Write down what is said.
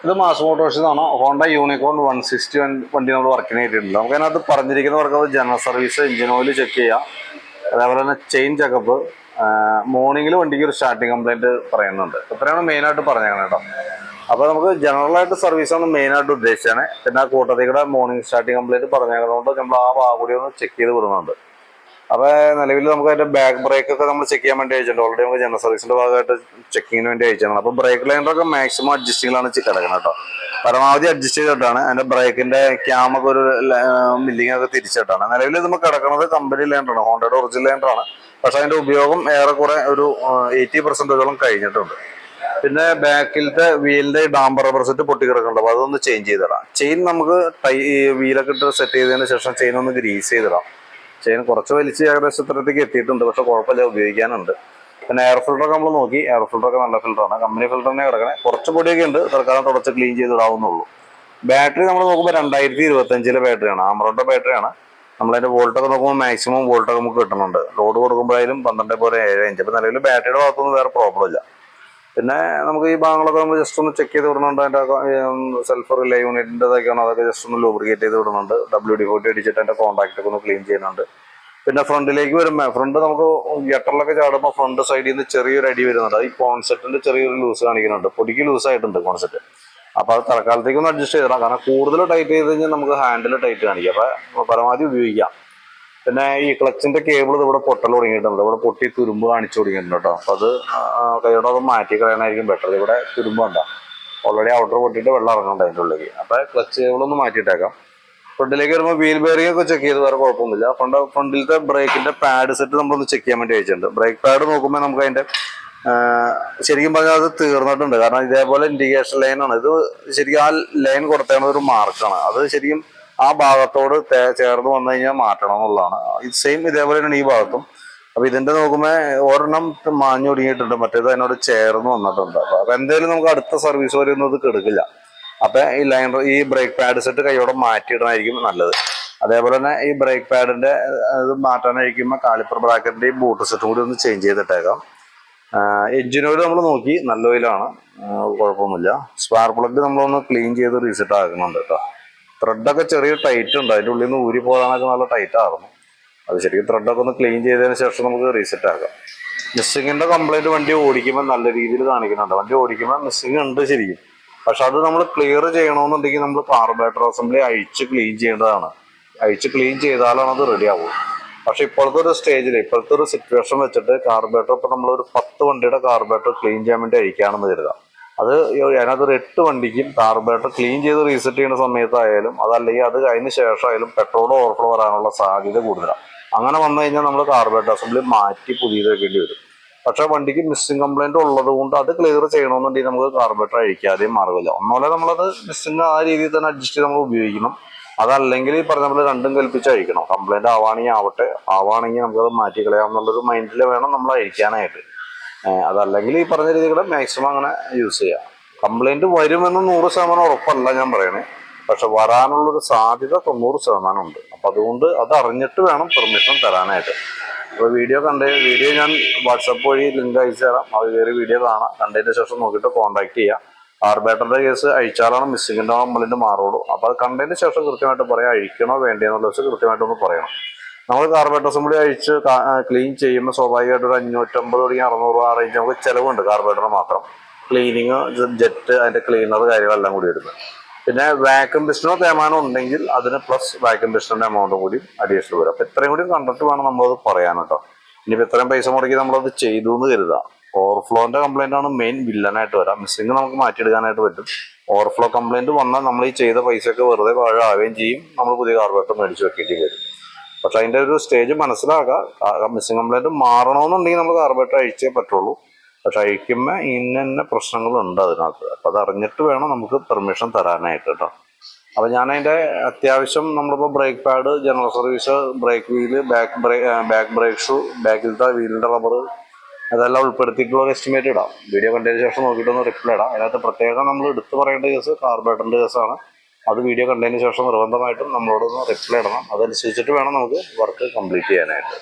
ഇത് mass മോട്ടോഴ്സിന്നാണ്. Honda unicorn 160 വണ്ടി നമ്മൾ വർക്കിന് ചെയ്തിട്ടുണ്ട്. നമുക്ക് അതിനകത്ത് പറഞ്ഞിരിക്കുന്നവർക്ക് അത് general service, engine oil check ചെയ്യാം, അതേപോലെ തന്നെ ചെയിൻ ചെക്കപ്പ്, മോർണിംഗിൽ വണ്ടിക്ക് ഒരു സ്റ്റാർട്ടിങ് കംപ്ലൈൻറ്റ് പറയുന്നുണ്ട്. ഇത്രയാണ് മെയിനായിട്ട് പറഞ്ഞേക്കണം കേട്ടോ. അപ്പോൾ നമുക്ക് ജനറലായിട്ട് സർവീസാണ് മെയിനായിട്ട് ഉദ്ദേശിച്ചാണ്. പിന്നെ ആ കൂട്ടത്തിയുടെ മോർണിംഗ് സ്റ്റാർട്ടിങ് കംപ്ലൈൻറ്റ് പറഞ്ഞേക്കുന്നതുകൊണ്ട് നമ്മൾ ആ ഭാഗം കൂടി ഒന്ന് ചെക്ക് ചെയ്ത് വിടുന്നുണ്ട്. അപ്പോൾ നിലവിൽ നമുക്ക് അതിൻ്റെ ബാക്ക് ബ്രേക്ക് ഒക്കെ നമ്മൾ ചെക്ക് ചെയ്യാൻ വേണ്ടി അയച്ചിട്ടുണ്ട്. ഓൾറെഡി നമുക്ക് ജനറൽ സർവീസിൻ്റെ ഭാഗമായിട്ട് ചെക്കിങ്ങിന് വേണ്ടി അയച്ചാണ്. അപ്പോൾ ബ്രേക്ക് ലൈനറൊക്കെ മാക്സിമം അഡ്ജസ്റ്റിങ്ങിലാണ് കിടക്കുന്നത് കേട്ടോ. പരമാവധി അഡ്ജസ്റ്റ് ചെയ്തിട്ടാണ് അതിൻ്റെ ബ്രേക്കിൻ്റെ ക്യാമൊക്കെ ഒരു മില്ലിങ് ഒക്കെ തിരിച്ചിട്ടാണ്. നിലവിൽ നമുക്ക് കിടക്കുന്നത് കമ്പനി ലൈനറാണ്, ഹോണ്ടയുടെ ഒറിജിനൽ ലൈനറാണ്. പക്ഷേ അതിൻ്റെ ഉപയോഗം ഏറെക്കുറെ ഒരു 80% കഴിഞ്ഞിട്ടുണ്ട്. പിന്നെ ബാക്കിലത്തെ വീലിൻ്റെ ഡാംബർ റബ്ബർ സെറ്റ് പൊട്ടിക്കിടക്കുന്നുണ്ട്. അപ്പോൾ അതൊന്ന് ചേഞ്ച് ചെയ്തിടാം. ചെയിൻ നമുക്ക് വീലൊക്കെ ഇട്ട് സെറ്റ് ചെയ്തതിന് ശേഷം ചെയിൻ ഒന്ന് ഗ്രീസ് ചെയ്തിടാം. ചെയിൻ കുറച്ച് വലിച്ച് ഏകദേശം ഇത്രത്തേക്ക് എത്തിയിട്ടുണ്ട്, പക്ഷെ കുഴപ്പമില്ല, ഉപയോഗിക്കാനുണ്ട്. പിന്നെ എയർ ഫിൽറ്ററൊക്കെ നമ്മൾ നോക്കി, എയർ ഫിൽറ്ററൊക്കെ നല്ല ഫിൽറ്ററാണ്, കമ്പനി ഫിൽറ്റർ തന്നെ കിടക്കണേ. കുറച്ച് പൊടിയൊക്കെ ഉണ്ട്, തൽക്കാലം തുടച്ച് ക്ലീൻ ചെയ്തിടാവുന്നുള്ളൂ. ബാറ്ററി നമ്മൾ നോക്കുമ്പോൾ 2025 ബാറ്ററിയാണ്, ആമറോണിൻ്റെ ബാറ്ററിയാണ്. നമ്മളതിൻ്റെ വോൾട്ടൊക്കെ നോക്കുമ്പോൾ മാക്സിമം വോൾട്ടൊക്കെ നമുക്ക് കിട്ടുന്നുണ്ട്. ലോഡ് കൊടുക്കുമ്പോഴായാലും 12.7 അപ്പോൾ നിലവിൽ ബാറ്ററിയുടെ ഭാഗത്തൊന്നും വേറെ പ്രോബ്ലം ഇല്ല. പിന്നെ നമുക്ക് ഈ ഭാഗങ്ങളൊക്കെ നമ്മൾ ജസ്റ്റ് ഒന്ന് ചെക്ക് ചെയ്ത് വിടുന്നുണ്ട്. അതിൻ്റെ സെൽഫ് റിലേ യൂണിറ്റിൻ്റെതൊക്കെയാണ്, അതൊക്കെ ജസ്റ്റ് ഒന്ന് ലൂബ്രിക്കേറ്റ് ചെയ്ത് വിടുന്നുണ്ട്. WD-40 അടിച്ചിട്ട് അതിൻ്റെ കോൺടാക്റ്റൊക്കെ ഒന്ന് ക്ലീൻ ചെയ്യുന്നുണ്ട്. പിന്നെ ഫ്രണ്ടിലേക്ക് വരുമ്പോൾ ഫ്രണ്ട് നമുക്ക് ഗട്ടറിലൊക്കെ ചാടുമ്പോൾ ഫ്രണ്ട് സൈഡിൽ നിന്ന് ചെറിയൊരു അടി വരുന്നുണ്ട്. ഈ കോൺസെപ്റ്റിൻ്റെ ചെറിയൊരു ലൂസ് കാണിക്കുന്നുണ്ട്, പൊടിക്ക് ലൂസായിട്ടുണ്ട് കോൺസെപ്റ്റ്. അപ്പോൾ അത് തൽക്കാലത്തേക്ക് ഒന്ന് അഡ്ജസ്റ്റ് ചെയ്തിടാം. കാരണം കൂടുതൽ ടൈറ്റ് ചെയ്ത് കഴിഞ്ഞാൽ നമുക്ക് ഹാൻഡിൽ ടൈറ്റ് കാണിക്കാം. അപ്പോൾ പരമാവധി ഉപയോഗിക്കാം. പിന്നെ ഈ ക്ലച്ചിന്റെ കേബിൾ ഇവിടെ പൊട്ടൽ തുടങ്ങിയിട്ടുണ്ട്, ഇവിടെ പൊട്ടി തുരുമ്പ് കാണിച്ചു തുടങ്ങിയിട്ടുണ്ട് കേട്ടോ. അപ്പോൾ അത് കൈയോടെ അത് മാറ്റി കളയാനായിരിക്കും ബെറ്റർ. ഇവിടെ തുരുമ്പ് ഉണ്ടാ, ഓൾറെഡി ഔട്ടർ പൊട്ടിയിട്ട് വെള്ളം ഇറങ്ങണ്ട അതിൻ്റെ ഉള്ളിലേക്ക്. അപ്പോൾ ക്ലച്ച് കേബിളൊന്ന് മാറ്റിയിട്ടേക്കാം. ഫ്രണ്ടിലേക്ക് വരുമ്പോൾ വീൽ ബെയറിംഗ് ഒക്കെ ചെക്ക് ചെയ്ത് വേറെ കുഴപ്പമൊന്നുമില്ല. ഫ്രണ്ടിലത്തെ ബ്രേക്കിന്റെ പാഡ് സെറ്റ് നമ്മളൊന്ന് ചെക്ക് ചെയ്യാൻ വേണ്ടി അയച്ചിട്ടുണ്ട്. ബ്രേക്ക് പാഡ് നോക്കുമ്പോൾ നമുക്ക് അതിന്റെ ശരിക്കും പറഞ്ഞാൽ അത് തീർന്നിട്ടുണ്ട്. കാരണം ഇതേപോലെ ഇൻഡിക്കേഷൻ ലൈനാണ് ഇത്. ശരിക്കും ആ ലൈൻ കൊടുത്തേണ്ട ഒരു മാർക്കാണ് അത്. ശരിക്കും ആ ഭാഗത്തോട് ചേർന്ന് വന്നു കഴിഞ്ഞാൽ മാറ്റണം എന്നുള്ളതാണ്. ഇത് സെയിം ഇതേപോലെ തന്നെയാണ് ഈ ഭാഗത്തും. അപ്പൊ ഇതിന്റെ നോക്കുമ്പോൾ ഒരെണ്ണം മാഞ്ഞു ഒടുങ്ങിയിട്ടുണ്ട്, മറ്റേത് അതിനോട് ചേർന്ന് വന്നിട്ടുണ്ട്. അപ്പൊ എന്തായാലും നമുക്ക് അടുത്ത സർവീസ് വരെ ഒന്നും ഇത് കെടുക്കില്ല. അപ്പൊ ഈ ലൈനർ ഈ ബ്രേക്ക് പാഡ് സെറ്റ് കൈയോടെ മാറ്റിയിടാനായിരിക്കും നല്ലത്. അതേപോലെ തന്നെ ഈ ബ്രേക്ക് പാഡിന്റെ ഇത് മാറ്റാനായിരിക്കുമ്പോൾ കാലിപ്പർ ബ്രാക്കറ്റിന്റെയും ബൂട്ട് സെറ്റും കൂടി ഒന്ന് ചേഞ്ച് ചെയ്തിട്ടേക്കാം. എഞ്ചിൻ ഓയിൽ നമ്മൾ നോക്കി, നല്ല ഓയിലാണ്, കുഴപ്പമൊന്നുമില്ല. സ്പാർക്ക് പ്ലഗ് നമ്മളൊന്ന് ക്ലീൻ ചെയ്ത് റീസെറ്റ് ആക്കുന്നുണ്ട് കേട്ടോ. ത്രെഡൊക്കെ ചെറിയ ടൈറ്റ് ഉണ്ട്, അതിൻ്റെ ഉള്ളിൽ നിന്ന് ഊരി പോകാനൊക്കെ നല്ല ടൈറ്റ് ആയിരുന്നു. അത് ശരിക്കും ത്രെഡൊക്കെ ഒന്ന് ക്ലീൻ ചെയ്തതിന് ശേഷം നമുക്ക് റീസെറ്റ് ആക്കാം. മിസ്സിങ്ങിൻ്റെ കംപ്ലൈൻറ്റ് വണ്ടി ഓടിക്കുമ്പോൾ നല്ല രീതിയിൽ കാണിക്കുന്നുണ്ട്. വണ്ടി ഓടിക്കുമ്പോൾ മിസ്സിങ് ഉണ്ട് ശരിക്കും. പക്ഷെ അത് നമ്മൾ ക്ലിയർ ചെയ്യണമെന്നുണ്ടെങ്കിൽ നമ്മൾ കാർബറേറ്റർ അസംബ്ലി അഴിച്ച് ക്ലീൻ ചെയ്യേണ്ടതാണ്. അഴിച്ച് ക്ലീൻ ചെയ്താലാണ് അത് റെഡി ആവുക. പക്ഷെ ഇപ്പോഴത്തെ ഒരു സ്റ്റേജിൽ, ഇപ്പോഴത്തെ ഒരു സിറ്റുവേഷൻ വെച്ചിട്ട് കാർബറേറ്റർ ഇപ്പോൾ നമ്മളൊരു 10 വണ്ടിയുടെ കാർബറേറ്റർ ക്ലീൻ ചെയ്യാൻ വേണ്ടി അഴിക്കുകയാണെന്ന് കരുതുക. അത് അതിനകത്തൊരു 8 വണ്ടിക്കും കാർബറേറ്റർ ക്ലീൻ ചെയ്ത് റീസെറ്റ് ചെയ്യുന്ന സമയത്തായാലും അതല്ലെങ്കിൽ അത് കഴിഞ്ഞ ശേഷമായാലും പെട്രോൾ ഓവർഫ്ലോ വരാനുള്ള സാധ്യത കൂടുതലാണ്. അങ്ങനെ വന്നു കഴിഞ്ഞാൽ നമ്മൾ കാർബറേറ്റർ അസംബ്ലി മാറ്റി പുതിയത് വെക്കേണ്ടി വരും. പക്ഷെ വണ്ടിക്ക് മിസ്സിംഗ് കംപ്ലൈൻറ്റ് ഉള്ളത് കൊണ്ട് അത് ക്ലിയർ ചെയ്യണമെന്നുണ്ടെങ്കിൽ നമുക്ക് കാർബറേറ്റർ അഴിക്കാതെയും മാർഗമില്ല. ഒന്നുപോലെ നമ്മളത് മിസ്സിംഗ് ആ രീതിയിൽ തന്നെ അഡ്ജസ്റ്റ് ചെയ്ത് നമ്മൾ ഉപയോഗിക്കണം. അതല്ലെങ്കിൽ ഈ പറഞ്ഞ പോലെ രണ്ടും കൽപ്പിച്ച് അഴിക്കണം. കംപ്ലൈൻറ്റ് ആവുകയാണെങ്കിൽ ആവട്ടെ, ആവുകയാണെങ്കിൽ നമുക്കത് മാറ്റി കളയാമെന്നുള്ളൊരു മൈൻഡിൽ വേണം നമ്മൾ അഴിക്കാനായിട്ട്. അതല്ലെങ്കിൽ ഈ പറഞ്ഞ രീതികൾ മാക്സിമം അങ്ങനെ യൂസ് ചെയ്യാം. കംപ്ലൈൻറ്റ് വരുമെന്ന് 100% ഉറപ്പല്ല ഞാൻ പറയണേ, പക്ഷെ വരാനുള്ളൊരു സാധ്യത 90% ഉണ്ട്. അപ്പം അതുകൊണ്ട് അത് അറിഞ്ഞിട്ട് വേണം പെർമിഷൻ തരാനായിട്ട്. അപ്പോൾ വീഡിയോ ഞാൻ വാട്സപ്പ് വഴി ലിങ്ക് അയച്ചു തരാം. അത് കയറി വീഡിയോ കാണാം, കണ്ടതിന് ശേഷം നോക്കിയിട്ട് കോൺടാക്ട് ചെയ്യാം. കാർബറേറ്ററിന്റെ കേസ് അഴിച്ചാലാണ് മിസ്സിങ്ങിൻ്റെ കംപ്ലൈൻറ്റ് മാറുള്ളൂ. അപ്പോൾ അത് കണ്ടതിന് ശേഷം കൃത്യമായിട്ട് പറയാം, അഴിക്കണോ വേണ്ടിയെന്നുള്ള വെച്ച് കൃത്യമായിട്ടൊന്ന് പറയണം. നമ്മൾ കാർബറേറ്റർ അസംബ്ലി അഴിച്ച് ക്ലീൻ ചെയ്യുമ്പോൾ സ്വാഭാവികമായിട്ട് ഒരു 550 തുടങ്ങി 600 ആ റേഞ്ച് നമുക്ക് ചിലവുണ്ട്. കാർബറേറ്റർ മാത്രം ക്ലീനിങ്, ജെറ്റ്, അതിൻ്റെ ക്ലീനർ കാര്യങ്ങളെല്ലാം കൂടി വരുന്നത്. പിന്നെ വാക്യൂം പിസ്റ്റണോ തേമാനോ ഉണ്ടെങ്കിൽ അതിന് പ്ലസ് വാക്യൂം പിസ്റ്റണിൻ്റെ എമൗണ്ടും കൂടി അഡീഷണൽ വരും. അപ്പോൾ ഇത്രയും കൂടി കണ്ടിട്ട് വേണം നമ്മളത് പറയാൻ കേട്ടോ. ഇനിയിപ്പോൾ ഇത്രയും പൈസ മുടക്കി നമ്മളത് ചെയ്തു എന്ന് കരുതാം. ഓവർഫ്ലോന്റെ കംപ്ലൈൻ്റ് ആണ് മെയിൻ വില്ലനായിട്ട് വരാം. മിസ്സിങ് നമുക്ക് മാറ്റിയെടുക്കാനായിട്ട് പറ്റും. ഓവർഫ്ലോ കംപ്ലൈൻറ്റ് വന്നാൽ നമ്മൾ ഈ ചെയ്ത പൈസയൊക്കെ വെറുതെ ആവുകയും ചെയ്യും. നമ്മൾ പുതിയ കാർബറേറ്റർ മേടിച്ച് വെക്കേണ്ടി വരും. പക്ഷെ അതിൻ്റെ ഒരു സ്റ്റേജ് മനസ്സിലാക്കുക. മിസ്സിംഗ് കംപ്ലൈൻറ്റ് മാറണമെന്നുണ്ടെങ്കിൽ നമ്മൾ കാർബറേറ്റർ അഴിച്ചേ പറ്റുള്ളൂ. പക്ഷെ അഴിക്കുമ്പോൾ ഇന്ന പ്രശ്നങ്ങളുണ്ട് അതിനകത്ത്. അപ്പോൾ അത് അറിഞ്ഞിട്ട് വേണം നമുക്ക് പെർമിഷൻ തരാനായിട്ട് കേട്ടോ. അപ്പോൾ ഞാനതിൻ്റെ അത്യാവശ്യം നമ്മളിപ്പോൾ brake pad, general service, brake wheel, back brake shoe, ബാക്കിലത്തെ വീലിൻ്റെ റബ്ബർ, അതെല്ലാം ഉൾപ്പെടുത്തിയിട്ടുള്ള ഒരു എസ്റ്റിമേറ്റ് ഇടാം. വീഡിയോ കണ്ടതിന് ശേഷം നോക്കിയിട്ടൊന്ന് റിപ്ലൈ ഇടാം. അതിനകത്ത് പ്രത്യേകം നമ്മൾ എടുത്തു പറയേണ്ട കേസ് കാർബറേറ്ററിൻ്റെ കേസാണ്. അത് വീഡിയോ കണ്ടതിന് ശേഷം നിർബന്ധമായിട്ടും നമ്മളോടൊന്ന് റിപ്ലൈ ഇടണം. അതനുസരിച്ചിട്ട് വേണം നമുക്ക് വർക്ക് കംപ്ലീറ്റ് ചെയ്യാനായിട്ട്.